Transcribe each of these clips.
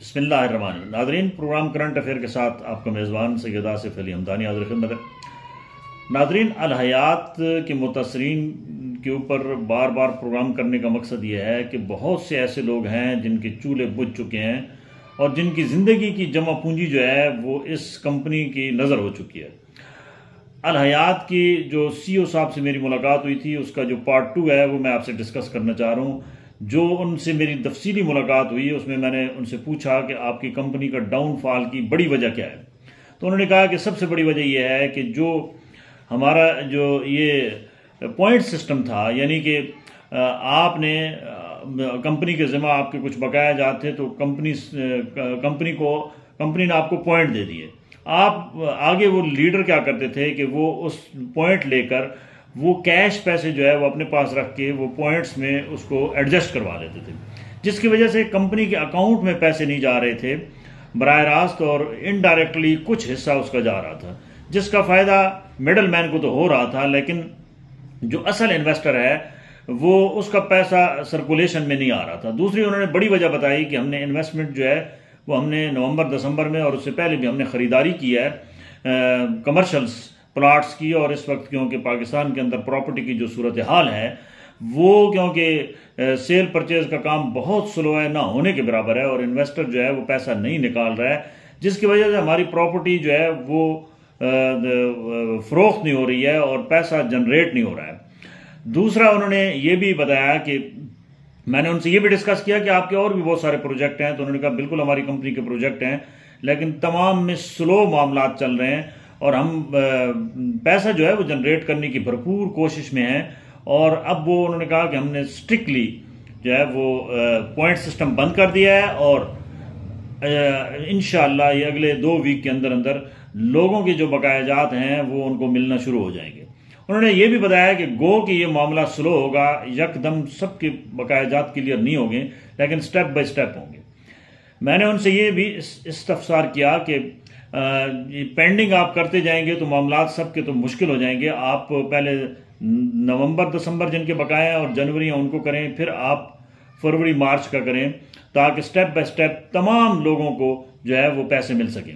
بسم اللہ الرحمن الرحیم۔ ناظرین، پروگرام کرنٹ افیئر کے ساتھ آپ کا میزبان سید آصف علی حمدانی حاضر خدمت ہے۔ ناظرین، الحیات کے متاثرین کے اوپر بار بار پروگرام کرنے کا مقصد یہ ہے کہ بہت سے ایسے لوگ ہیں جن کے چولہے بجھ چکے ہیں اور جن کی زندگی کی جمع پونجی جو ہے وہ اس کمپنی کی نظر ہو چکی ہے۔ الحیات کی جو سی او صاحب سے میری ملاقات ہوئی تھی، اس کا جو پارٹ 2 ہے وہ میں آپ سے ڈسکس کرنا چاہ رہا ہوں۔ جو ان سے میری تفصیلی ملاقات ہوئی اس میں نے ان سے پوچھا کہ آپ کی کمپنی کا ڈاؤن فال کی بڑی وجہ کیا ہے، تو انہوں نے کہا کہ سب سے بڑی وجہ یہ ہے کہ جو ہمارا جو یہ پوائنٹ سسٹم تھا، یعنی کہ آپ نے کمپنی کے ذمہ آپ کے کچھ بقایا جات تھے تو کمپنی نے آپ کو پوائنٹ دے دیے۔ آپ آگے وہ لیڈر کیا کرتے تھے کہ وہ اس پوائنٹ لے کر وہ کیش پیسے جو ہے وہ اپنے پاس رکھ کے وہ پوائنٹس میں اس کو ایڈجسٹ کروا لیتے تھے، جس کی وجہ سے کمپنی کے اکاؤنٹ میں پیسے نہیں جا رہے تھے براہ راست، اور انڈائریکٹلی کچھ حصہ اس کا جا رہا تھا، جس کا فائدہ مڈل مین کو تو ہو رہا تھا، لیکن جو اصل انویسٹر ہے وہ اس کا پیسہ سرکولیشن میں نہیں آ رہا تھا۔ دوسری انہوں نے بڑی وجہ بتائی کہ ہم نے انویسٹمنٹ جو ہے وہ ہم نے نومبر دسمبر میں اور اس سے پہلے بھی ہم نے خریداری کی ہے کمرشلز پلاٹس کی، اور اس وقت کیونکہ پاکستان کے اندر پراپرٹی کی جو صورتحال ہے وہ کیونکہ سیل پرچیز کا کام بہت سلو ہے، نہ ہونے کے برابر ہے، اور انویسٹر جو ہے وہ پیسہ نہیں نکال رہا ہے، جس کی وجہ سے ہماری پراپرٹی جو ہے وہ فروخت نہیں ہو رہی ہے اور پیسہ جنریٹ نہیں ہو رہا ہے۔ دوسرا انہوں نے یہ بھی بتایا کہ میں نے ان سے یہ بھی ڈسکس کیا کہ آپ کے اور بھی بہت سارے پروجیکٹ ہیں، تو انہوں نے کہا بالکل ہماری کمپنی کے پروجیکٹ ہیں، لیکن تمام میں سلو معاملات چل رہے ہیں اور ہم پیسہ جو ہے وہ جنریٹ کرنے کی بھرپور کوشش میں ہیں۔ اور اب وہ انہوں نے کہا کہ ہم نے اسٹرکٹلی جو ہے وہ پوائنٹ سسٹم بند کر دیا ہے، اور انشاءاللہ یہ اگلے 2 ویک کے اندر اندر لوگوں کے جو بقایا جات ہیں وہ ان کو ملنا شروع ہو جائیں گے۔ انہوں نے یہ بھی بتایا کہ گو کہ یہ معاملہ سلو ہوگا، یک دم سب کے بقایا جات کلیئر نہیں ہوں گے، لیکن سٹیپ بائی سٹیپ ہوں گے۔ میں نے ان سے یہ بھی استفسار کیا کہ پینڈنگ آپ کرتے جائیں گے تو معاملات سب کے تو مشکل ہو جائیں گے، آپ پہلے نومبر دسمبر جن کے بقایا ہیں اور جنوری ان کو کریں، پھر آپ فروری مارچ کا کریں، تاکہ سٹیپ بائی سٹیپ تمام لوگوں کو جو ہے وہ پیسے مل سکیں۔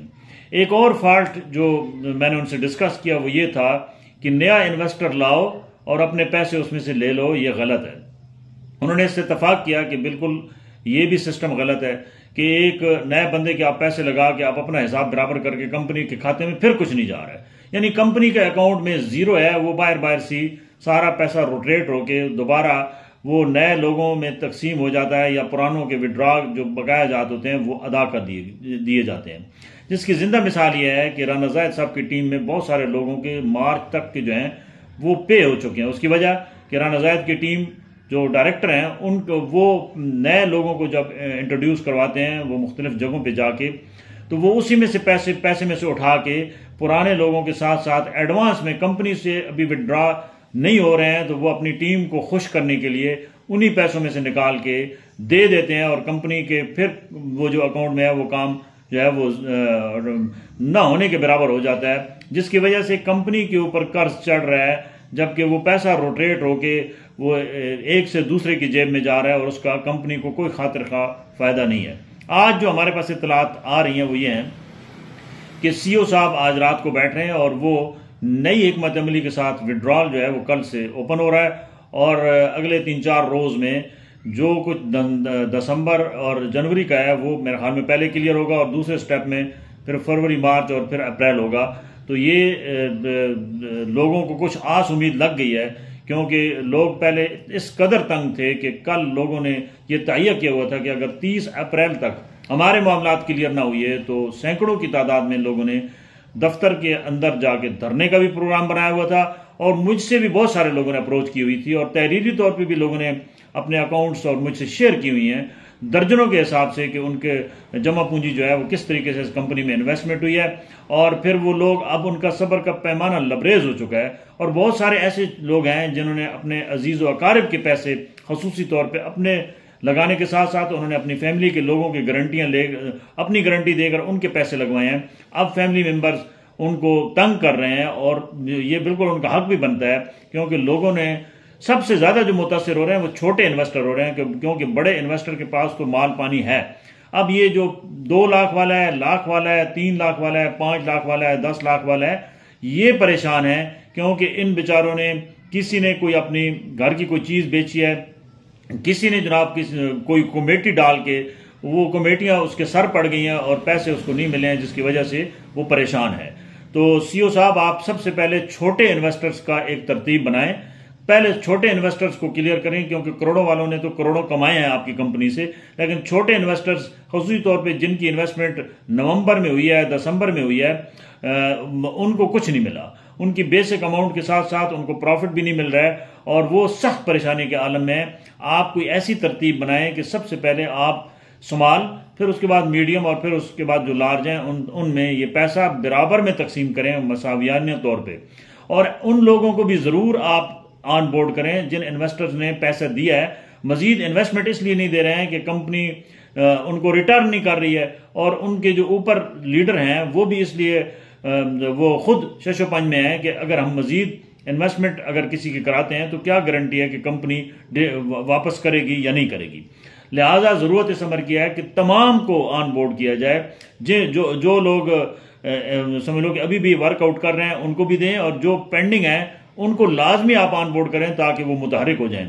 ایک اور فالٹ جو میں نے ان سے ڈسکس کیا وہ یہ تھا کہ نیا انویسٹر لاؤ اور اپنے پیسے اس میں سے لے لو، یہ غلط ہے۔ انہوں نے اس سے اتفاق کیا کہ بالکل یہ بھی سسٹم غلط ہے کہ ایک نئے بندے کے آپ پیسے لگا کے آپ اپنا حساب برابر کر کے کمپنی کے کھاتے میں پھر کچھ نہیں جا رہا ہے، یعنی کمپنی کے اکاؤنٹ میں زیرو ہے، وہ باہر سی سارا پیسہ روٹیٹ ہو کے دوبارہ وہ نئے لوگوں میں تقسیم ہو جاتا ہے، یا پرانوں کے وڈرا جو بقایا جات ہوتے ہیں وہ ادا کر دیے جاتے ہیں، جس کی زندہ مثال یہ ہے کہ رانا زاہد صاحب کی ٹیم میں بہت سارے لوگوں کے مارچ تک کے جو ہیں وہ پے ہو چکے ہیں۔ اس کی وجہ کہ رانا زاہد کی ٹیم جو ڈائریکٹر ہیں ان کو وہ نئے لوگوں کو جب انٹروڈیوس کرواتے ہیں وہ مختلف جگہوں پہ جا کے، تو وہ اسی میں سے پیسے میں سے اٹھا کے پرانے لوگوں کے ساتھ ساتھ ایڈوانس میں کمپنی سے ابھی وڈرا نہیں ہو رہے ہیں تو وہ اپنی ٹیم کو خوش کرنے کے لیے انہی پیسوں میں سے نکال کے دے دیتے ہیں، اور کمپنی کے پھر وہ جو اکاؤنٹ میں ہے وہ کام جو ہے وہ نہ ہونے کے برابر ہو جاتا ہے، جس کی وجہ سے کمپنی کے اوپر قرض چڑھ رہا ہے، جبکہ وہ پیسہ روٹیٹ ہو کے وہ ایک سے دوسرے کی جیب میں جا رہا ہے اور اس کا کمپنی کو کوئی خاطر خواہ فائدہ نہیں ہے۔ آج جو ہمارے پاس اطلاعات آ رہی ہیں وہ یہ ہیں کہ سی او صاحب آج رات کو بیٹھ رہے ہیں اور وہ نئی حکمت عملی کے ساتھ وڈرال جو ہے وہ کل سے اوپن ہو رہا ہے، اور اگلے 3-4 روز میں جو کچھ دسمبر اور جنوری کا ہے وہ میرے خیال میں پہلے کلیئر ہوگا، اور دوسرے سٹیپ میں پھر فروری مارچ اور پھر اپریل ہوگا۔ تو یہ لوگوں کو کچھ آس امید لگ گئی ہے، کیونکہ لوگ پہلے اس قدر تنگ تھے کہ کل لوگوں نے یہ تہیہ کیا ہوا تھا کہ اگر 30 اپریل تک ہمارے معاملات کلیئر نہ ہوئے تو سینکڑوں کی تعداد میں لوگوں نے دفتر کے اندر جا کے دھرنے کا بھی پروگرام بنایا ہوا تھا، اور مجھ سے بھی بہت سارے لوگوں نے اپروچ کی ہوئی تھی، اور تحریری طور پہ بھی لوگوں نے اپنے اکاؤنٹس اور مجھ سے شیئر کی ہوئی ہیں درجنوں کے حساب سے کہ ان کے جمع پونجی جو ہے وہ کس طریقے سے اس کمپنی میں انویسٹمنٹ ہوئی ہے، اور پھر وہ لوگ اب ان کا صبر کا پیمانہ لبریز ہو چکا ہے، اور بہت سارے ایسے لوگ ہیں جنہوں نے اپنے عزیز و اقارب کے پیسے خصوصی طور پہ اپنے لگانے کے ساتھ ساتھ انہوں نے اپنی فیملی کے لوگوں کی گارنٹیاں اپنی گارنٹی دے کر ان کے پیسے لگوائے ہیں۔ اب فیملی ممبرز ان کو تنگ کر رہے ہیں، اور یہ بالکل ان کا حق بھی بنتا ہے، کیونکہ لوگوں نے سب سے زیادہ جو متاثر ہو رہے ہیں وہ چھوٹے انویسٹر ہو رہے ہیں، کیونکہ بڑے انویسٹر کے پاس تو مال پانی ہے۔ اب یہ جو 2 لاکھ والا ہے، لاکھ والا ہے، 3 لاکھ والا ہے، 5 لاکھ والا ہے، 10 لاکھ والا ہے، یہ پریشان ہے کیونکہ ان بیچاروں نے کسی نے کوئی اپنی گھر کی کوئی چیز بیچی ہے، کسی نے جناب کوئی کمیٹی ڈال کے وہ کمیٹیاں اس کے سر پڑ گئی ہیں اور پیسے اس کو نہیں ملے ہیں، جس کی وجہ سے وہ پریشان ہے۔ تو سی او صاحب، آپ سب سے پہلے چھوٹے انویسٹرز کا ایک ترتیب بنائیں، پہلے چھوٹے انویسٹرز کو کلیئر کریں، کیونکہ کروڑوں والوں نے تو کروڑوں کمائے ہیں آپ کی کمپنی سے، لیکن چھوٹے انویسٹرز خصوصی طور پہ جن کی انویسٹمنٹ نومبر میں ہوئی ہے، دسمبر میں ہوئی ہے، ان کو کچھ نہیں ملا، ان کی بیسک اماؤنٹ کے ساتھ ساتھ ان کو پروفٹ بھی نہیں مل رہا ہے اور وہ سخت پریشانی کے عالم میں۔ آپ کوئی ایسی ترتیب بنائیں کہ سب سے پہلے آپ سمال، پھر اس کے بعد میڈیم اور پھر اس کے بعد جو لارج ہیں ان میں یہ پیسہ برابر میں تقسیم کریں مساویانہ طور پہ، اور ان لوگوں کو بھی ضرور آپ آن بورڈ کریں جن انویسٹرز نے پیسہ دیا ہے۔ مزید انویسٹمنٹ اس لیے نہیں دے رہے ہیں کہ کمپنی ان کو ریٹرن نہیں کر رہی ہے، اور ان کے جو اوپر لیڈر ہیں وہ بھی اس لیے وہ خود شش و پنج میں ہیں کہ اگر ہم مزید انویسٹمنٹ اگر کسی کی کراتے ہیں تو کیا گارنٹی ہے کہ کمپنی واپس کرے گی یا نہیں کرے گی۔ لہٰذا ضرورت اس امر کی ہے کہ تمام کو آن بورڈ کیا جائے، جو لوگ سمجھ لو کہ ابھی بھی ورک آؤٹ کر رہے ہیں ان کو بھی دیں، اور جو پینڈنگ ہیں ان کو لازمی آپ آن بورڈ کریں تاکہ وہ متحرک ہو جائیں۔